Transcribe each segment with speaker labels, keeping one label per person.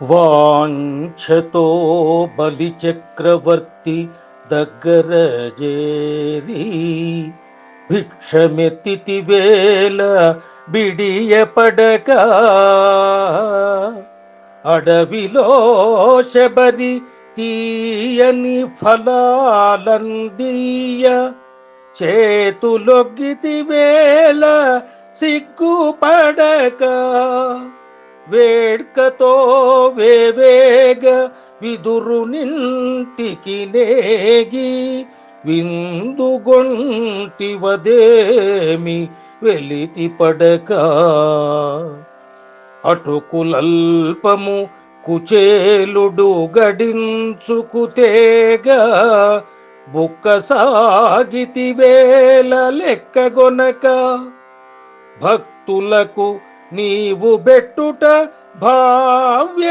Speaker 1: వాంఛతో బలి చక్రవర్తి దగ్గర చేరి భిక్షమెత్తితి వేళ బిడియపడక అడవిలో శబరి తీయని ఫలాలందీయ చేతులొగ్గితి వేళ సిగ్గుపడక వేడ్కతో వేవేగ విదురునింటికి నేగి విందుగొంటివదేమి వెలితి పడక అటుకులల్పము కుచేలుడు గడించుకుతేగ బుక్క సాగితి వేళ లెక్కగొనక భక్తులకు నీవు బెట్టుట భావ్యమౌను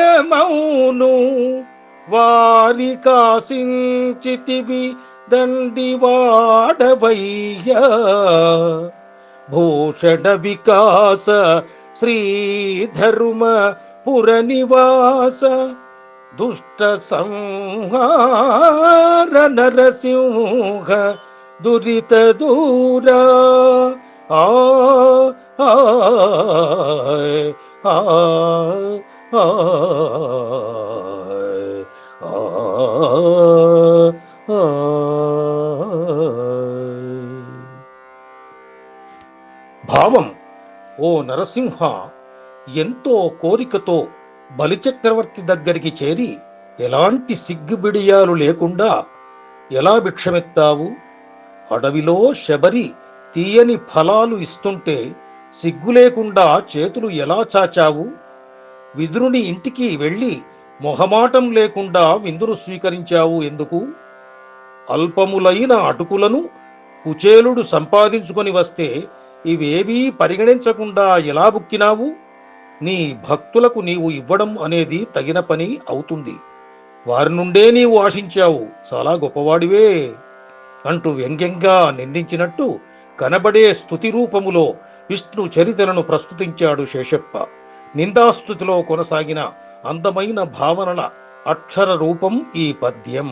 Speaker 1: వారి కాసించితివి దండివాడవయ్యా భూషణ వికాస శ్రీధర్మ పురనివాస దుష్ట సంహార నరసింహ దురిత దూరా ఆ ఆ ఆ భావం: ఓ నరసింహ, ఎంతో కోరికతో బలిచక్రవర్తి దగ్గరికి చేరి ఎలాంటి సిగ్గుబిడియాలు లేకుండా ఎలా భిక్షమెత్తావు? అడవిలో శబరి తీయని ఫలాలు ఇస్తుంటే సిగ్గు లేకుండా చేతులు ఎలా చాచావు? విదురుని ఇంటికి వెళ్ళి మొహమాటం లేకుండా విందును స్వీకరించావు ఎందుకు? అల్పములైన అటుకులను కుచేలుడు సంపాదించుకొని వస్తే ఇవేవీ పరిగణించకుండా ఎలా బుక్కినావు? నీ భక్తులకు నీవు ఇవ్వడం అనేది తగిన పని అవుతుంది. వారి నుండే నీవు ఆశించావు, చాలా గొప్పవాడివే అంటూ వ్యంగ్యంగా నిందించినట్టు కనబడే స్తుతి రూపములో విష్ణు చరితలను ప్రస్తుతించాడు శేషప్ప. నిందాస్తుతిలో కొనసాగిన అందమైన భావనల అక్షర రూపం ఈ పద్యం.